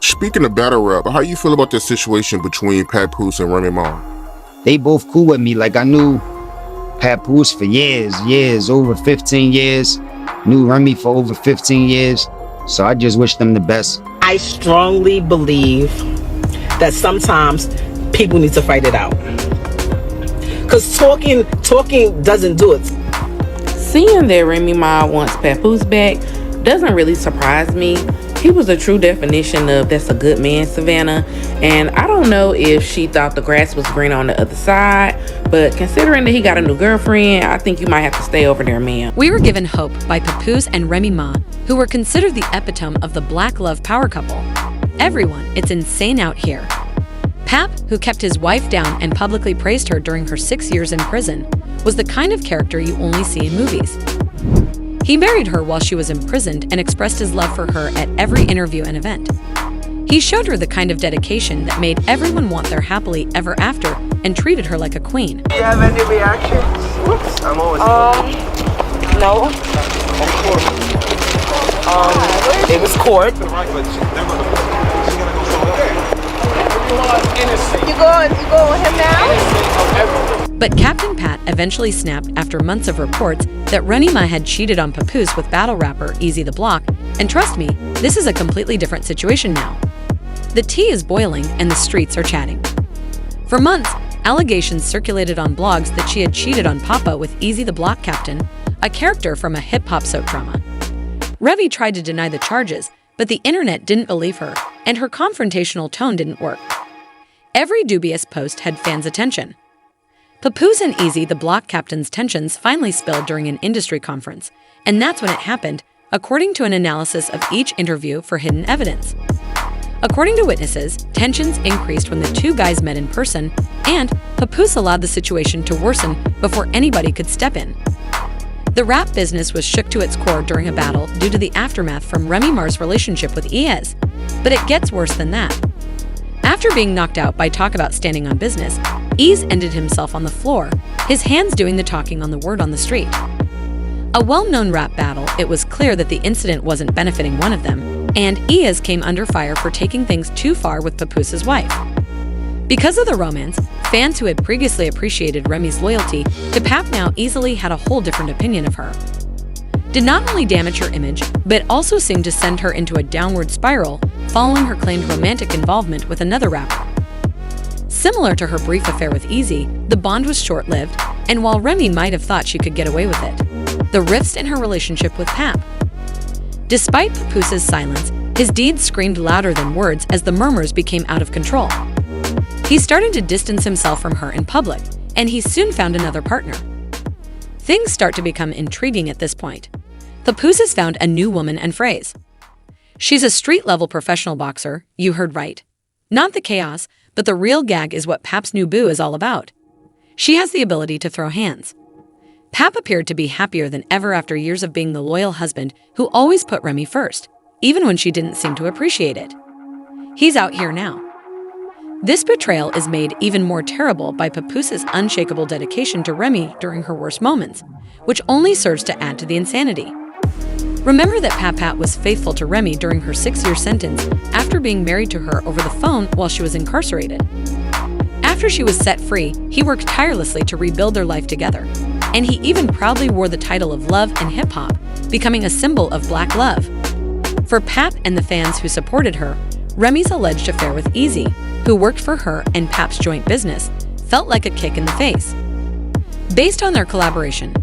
Speaking of battle rap, how you feel about the situation between Papoose and Remy Ma? They both cool with me. Like, I knew Papoose for years, over 15 years. Knew Remy for over 15 years. So I just wish them the best. I strongly believe that sometimes people need to fight it out. Because talking doesn't do it. Seeing that Remy Ma wants Papoose back doesn't really surprise me. He was a true definition of that's a good man, Savannah. And I don't know if she thought the grass was green on the other side, but considering that he got a new girlfriend, I think you might have to stay over there, ma'am. We were given hope by Papoose and Remy Ma, who were considered the epitome of the black love power couple. Everyone, it's insane out here. Pap, who kept his wife down and publicly praised her during her 6 years in prison, was the kind of character you only see in movies. He married her while she was imprisoned and expressed his love for her at every interview and event. He showed her the kind of dedication that made everyone want their happily ever after and treated her like a queen. Do you have any reactions? Whoops, I'm always No. Of course. It was court. You go with him now? But Captain Pat eventually snapped after months of reports that Remy Ma had cheated on Papoose with battle rapper Easy the Block, and trust me, this is a completely different situation now. The tea is boiling and the streets are chatting. For months, allegations circulated on blogs that she had cheated on Papa with Easy the Block Captain, a character from a hip-hop soap drama. Remy tried to deny the charges, but the internet didn't believe her, and her confrontational tone didn't work. Every dubious post had fans' attention. Papoose and Easy the Block Captain's tensions finally spilled during an industry conference, and that's when it happened, according to an analysis of each interview for hidden evidence. According to witnesses, tensions increased when the two guys met in person, and Papoose allowed the situation to worsen before anybody could step in. The rap business was shook to its core during a battle due to the aftermath from Remy Ma's relationship with Ez, but it gets worse than that. After being knocked out by talk about standing on business, Ez ended himself on the floor, his hands doing the talking on the word on the street. A well-known rap battle, it was clear that the incident wasn't benefiting one of them, and Ez came under fire for taking things too far with Papoose's wife. Because of the romance, fans who had previously appreciated Remy's loyalty to Pap now easily had a whole different opinion of her. Did not only damage her image, but also seemed to send her into a downward spiral following her claimed romantic involvement with another rapper. Similar to her brief affair with Easy, the bond was short-lived, and while Remy might have thought she could get away with it, the rifts in her relationship with Pap. Despite Papoose's silence, his deeds screamed louder than words as the murmurs became out of control. He started to distance himself from her in public, and he soon found another partner. Things start to become intriguing at this point. Papoose has found a new woman and phrase. She's a street-level professional boxer, you heard right. Not the chaos, but the real gag is what Pap's new boo is all about. She has the ability to throw hands. Pap appeared to be happier than ever after years of being the loyal husband who always put Remy first, even when she didn't seem to appreciate it. He's out here now. This betrayal is made even more terrible by Papoose's unshakable dedication to Remy during her worst moments, which only serves to add to the insanity. Remember that Pat was faithful to Remy during her 6-year sentence after being married to her over the phone while she was incarcerated. After she was set free, he worked tirelessly to rebuild their life together, and he even proudly wore the title of Love and Hip Hop, becoming a symbol of black love. For Pap and the fans who supported her, Remy's alleged affair with Easy, who worked for her and Pap's joint business, felt like a kick in the face. Based on their collaboration,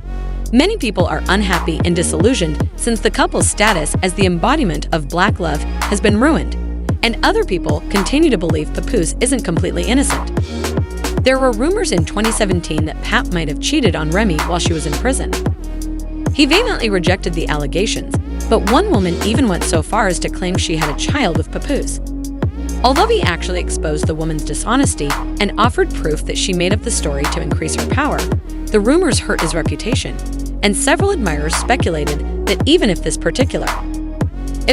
many people are unhappy and disillusioned since the couple's status as the embodiment of black love has been ruined, and other people continue to believe Papoose isn't completely innocent. There were rumors in 2017 that Pap might have cheated on Remy while she was in prison. He vehemently rejected the allegations, but one woman even went so far as to claim she had a child with Papoose. Although he actually exposed the woman's dishonesty and offered proof that she made up the story to increase her power, the rumors hurt his reputation, and several admirers speculated that even if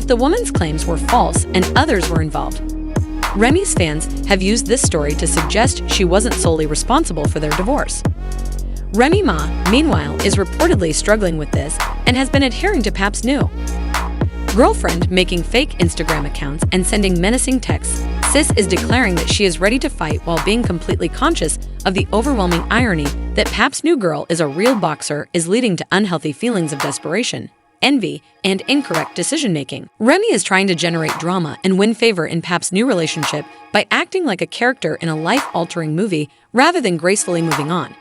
the woman's claims were false and others were involved, Remy's fans have used this story to suggest she wasn't solely responsible for their divorce. Remy Ma, meanwhile, is reportedly struggling with this and has been adhering to Pap's new girlfriend, making fake Instagram accounts and sending menacing texts. Sis is declaring that she is ready to fight while being completely conscious of the overwhelming irony that Pap's new girl is a real boxer is leading to unhealthy feelings of desperation, envy, and incorrect decision-making. Remy is trying to generate drama and win favor in Pap's new relationship by acting like a character in a life-altering movie rather than gracefully moving on.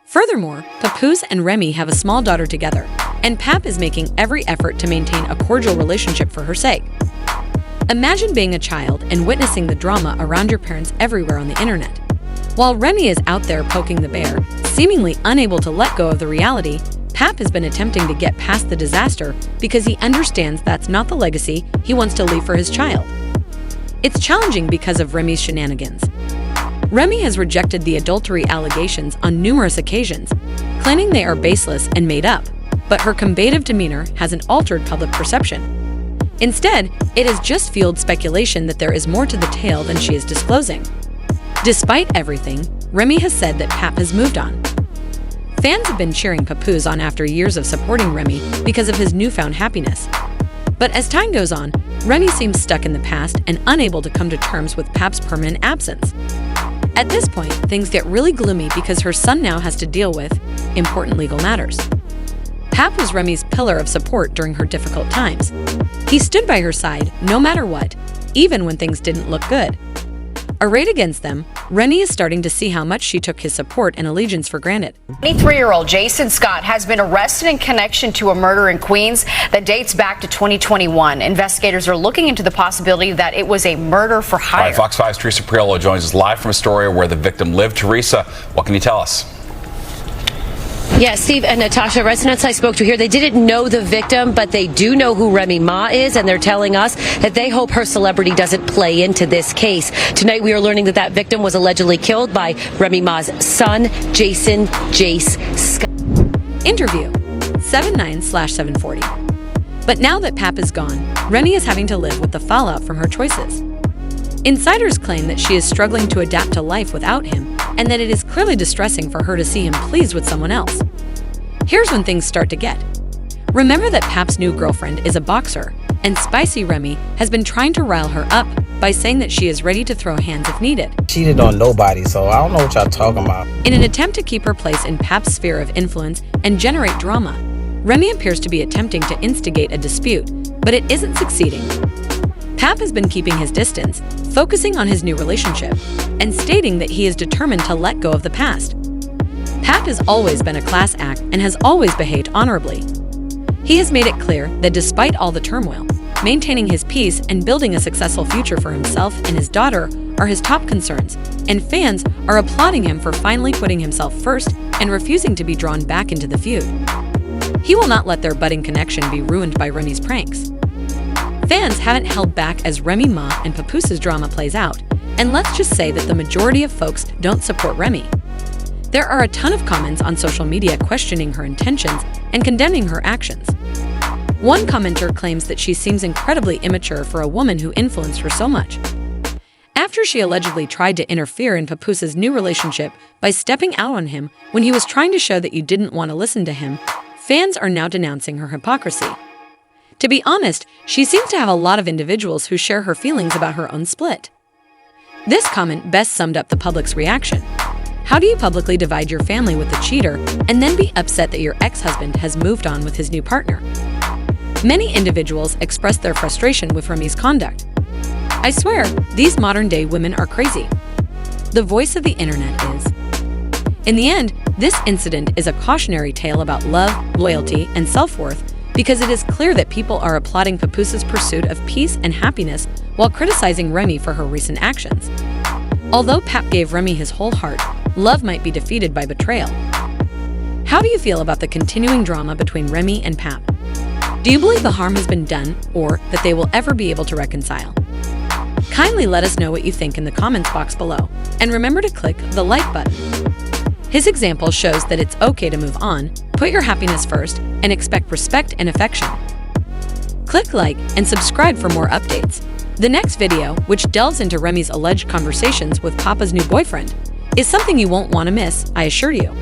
Furthermore, Papoose and Remy have a small daughter together, and Pap is making every effort to maintain a cordial relationship for her sake. Imagine being a child and witnessing the drama around your parents everywhere on the internet. While Remy is out there poking the bear, seemingly unable to let go of the reality, Pap has been attempting to get past the disaster because he understands that's not the legacy he wants to leave for his child. It's challenging because of Remy's shenanigans. Remy has rejected the adultery allegations on numerous occasions, claiming they are baseless and made up, but her combative demeanor hasn't altered public perception. Instead, it has just fueled speculation that there is more to the tale than she is disclosing. Despite everything, Remy has said that Pap has moved on. Fans have been cheering Papoose on after years of supporting Remy because of his newfound happiness. But as time goes on, Remy seems stuck in the past and unable to come to terms with Pap's permanent absence. At this point, things get really gloomy because her son now has to deal with important legal matters. Pap was Remy's pillar of support during her difficult times. He stood by her side no matter what, even when things didn't look good. Arrayed against them, Remy is starting to see how much she took his support and allegiance for granted. 23-year-old Jason Scott has been arrested in connection to a murder in Queens that dates back to 2021. Investigators are looking into the possibility that it was a murder for hire. All right, Fox 5's Teresa Priolo joins us live from Astoria where the victim lived. Teresa, what can you tell us? Yeah, Steve and Natasha, residents I spoke to here, they didn't know the victim, but they do know who Remy Ma is, and they're telling us that they hope her celebrity doesn't play into this case. Tonight, we are learning that that victim was allegedly killed by Remy Ma's son, Jason Jace Scott. Interview 79/740. But now that Pap is gone, Remy is having to live with the fallout from her choices. Insiders claim that she is struggling to adapt to life without him, and that it is clearly distressing for her to see him pleased with someone else. Here's when things start to get. Remember that Pap's new girlfriend is a boxer, and Spicy Remy has been trying to rile her up by saying that she is ready to throw hands if needed. Cheated on nobody, so I don't know what y'all talking about. In an attempt to keep her place in Pap's sphere of influence and generate drama, Remy appears to be attempting to instigate a dispute, but it isn't succeeding. Pap has been keeping his distance, focusing on his new relationship, and stating that he is determined to let go of the past. Pap has always been a class act and has always behaved honorably. He has made it clear that despite all the turmoil, maintaining his peace and building a successful future for himself and his daughter are his top concerns, and fans are applauding him for finally putting himself first and refusing to be drawn back into the feud. He will not let their budding connection be ruined by Remy's pranks. Fans haven't held back as Remy Ma and Papoose's drama plays out, and let's just say that the majority of folks don't support Remy. There are a ton of comments on social media questioning her intentions and condemning her actions. One commenter claims that she seems incredibly immature for a woman who influenced her so much. After she allegedly tried to interfere in Papoose's new relationship by stepping out on him when he was trying to show that you didn't want to listen to him, fans are now denouncing her hypocrisy. To be honest, she seems to have a lot of individuals who share her feelings about her own split. This comment best summed up the public's reaction. How do you publicly divide your family with a cheater and then be upset that your ex-husband has moved on with his new partner? Many individuals expressed their frustration with Remy's conduct. I swear, these modern-day women are crazy. The voice of the internet is. In the end, this incident is a cautionary tale about love, loyalty, and self-worth, because it is clear that people are applauding Papoose's pursuit of peace and happiness while criticizing Remy for her recent actions. Although Pap gave Remy his whole heart, love might be defeated by betrayal. How do you feel about the continuing drama between Remy and Pap? Do you believe the harm has been done or that they will ever be able to reconcile? Kindly let us know what you think in the comments box below, and remember to click the like button. His example shows that it's okay to move on, put your happiness first, and expect respect and affection. Click like and subscribe for more updates. The next video, which delves into Remy's alleged conversations with Papa's new boyfriend, is something you won't want to miss, I assure you.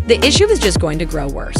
the issue is just going to grow worse.